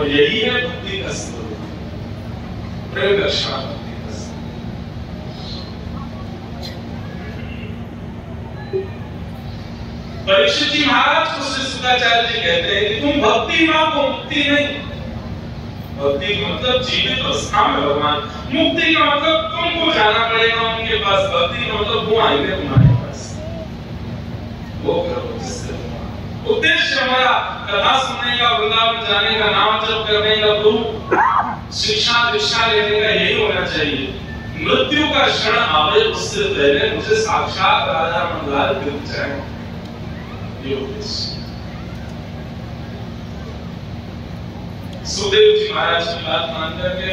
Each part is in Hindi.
और यही है भक्ति का स्वरूप, प्रेम दर्शना भक्ति का स्वरूप। परीक्षित जी महाराज को श्री शुक्राचार्य जी कहते हैं कि तुम भक्ति मांगो, मुक्ति नहीं। भक्ति का मतलब जीवित अवस्था में भगवान, मुक्ति का मतलब तुमको जाना पड़ेगा उनके पास, भक्ति का मतलब वो आएंगे तुम्हारे पास, वो करो जिससे उद्देश्य हमारा कथा सुनने का, वृंदावन जाने का, नाम जप करने का, गुरु शिक्षा दीक्षा लेने का यही होना चाहिए। मृत्यु का क्षण आवे उससे पहले मुझे साक्षात राजा मंडलाल दिख जाए, ये उद्देश्य। सुखदेव जी महाराज की बात मान करके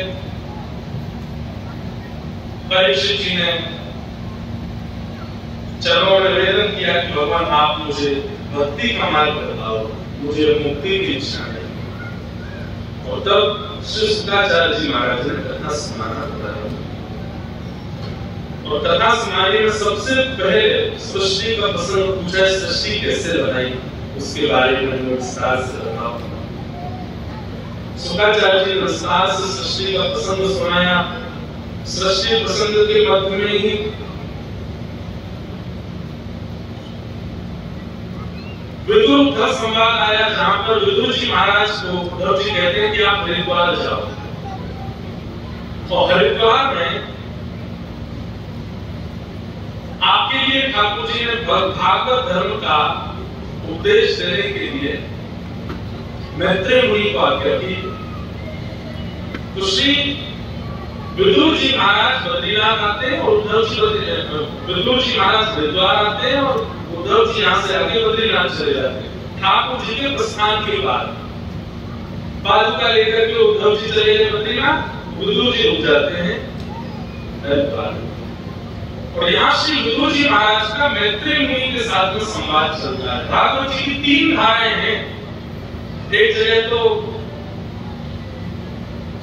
परीक्षित जी ने चरणों में निवेदन किया कि भगवान आप मुझे भक्ति का मार्ग बताओ, मुझे मुक्ति की इच्छा है। और तब श्री शुक्राचार्य जी महाराज ने कथा सुनाना बताया, और कथा सुनाने में सबसे पहले सृष्टि का प्रसंग पूछा, सृष्टि कैसे बनाई उसके बारे में विस्तार से बताओ। शुक्राचार्य जी ने विस्तार से सृष्टि का प्रसंग सुनाया। सृष्टि प्रसंग के मध्य में ही विदुर का संवाद आया, जहां पर विदुर जी महाराज को उद्धव जी कहते हैं कि आप हरिद्वार जाओ। और हरिद्वार में आपके लिए ठाकुर जी ने भागवत धर्म का उपदेश देने के लिए मैत्रेय मुनि को आज्ञा की। तो श्री विदुर जी महाराज बद्रीनाथ आते हैं और उद्धव जी विदुर जी महाराज हरिद्वार आते हैं और उद्धव जी यहाँ से आगे बद्रीनाथ चले जाते हैं। ठाकुर जी के प्रस्थान के बाद पादुका लेकर के उद्धव जी चले गए बद्रीनाथ, विदुर जी रुक जाते हैं हरिद्वार। और यहाँ श्री विदुर जी महाराज का मैत्रेय मुनि के साथ में संवाद चलता है। ठाकुर जी की 3 धाराएं हैं। एक जगह तो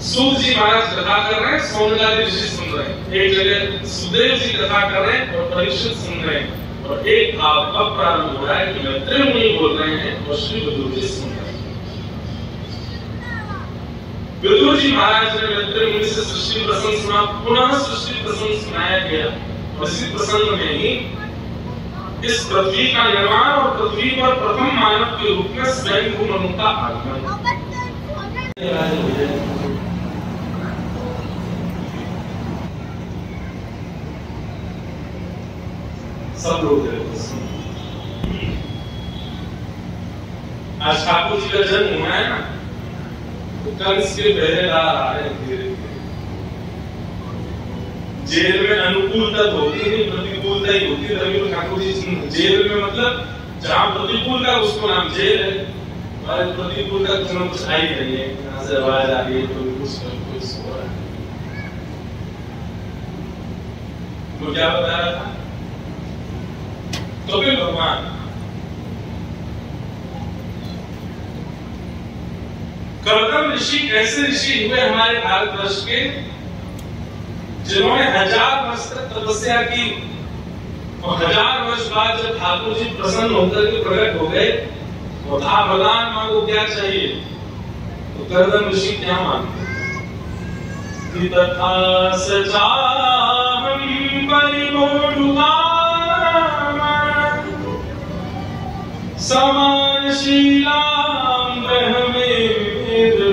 सूत जी महाराज कथा कर रहे हैं, सोमनाथ ऋषि सुन रहे हैं। एक जगह सुदेव जी कथा कर रहे हैं और परीक्षित सुन रहे हैं। और एक भाव अब प्रारंभ हो रहा है कि मैत्रेय मुनि बोल रहे हैं और श्री विदुर जी सुन रहे हैं। विदुर जी महाराज ने मैत्रेय मुनि से सृष्टि प्रसंग सुना, पुनः सृष्टि प्रसंग सुनाया गया। और इसी प्रसंग में ही इस पृथ्वी का निर्माण और पृथ्वी पर प्रथम मानव के रूप में स्वयं मनु का आगमन। सब लोग आज ठाकुर जी का जन्म हुआ है ना, तो कंस के पहरेदार आ रहे हैं धीरे धीरे। जेल में अनुकूलता होती है, प्रतिकूलता ही होती है। तभी तो ठाकुर जी जेल में, मतलब जहाँ प्रतिकूलता उसको नाम जेल है, और प्रतिकूलता कुछ ना कुछ आई रही है, यहाँ से आवाज आ रही है, तो कुछ हो रहा है। तो क्या बता रहा था? तो फिर भगवान कर्दम ऋषि ऐसे ऋषि हुए हमारे भारतवर्ष के, जिन्होंने 1000 वर्ष तक तपस्या की। और 1000 वर्ष बाद जब ठाकुर जी प्रसन्न होकर के प्रकट हो गए, और था भगवान मांगो क्या चाहिए, तो कर्दम ऋषि क्या मांगते? तथा सचाहं परिमोढुकामः समानशीलां ब्रह्मेन्द्र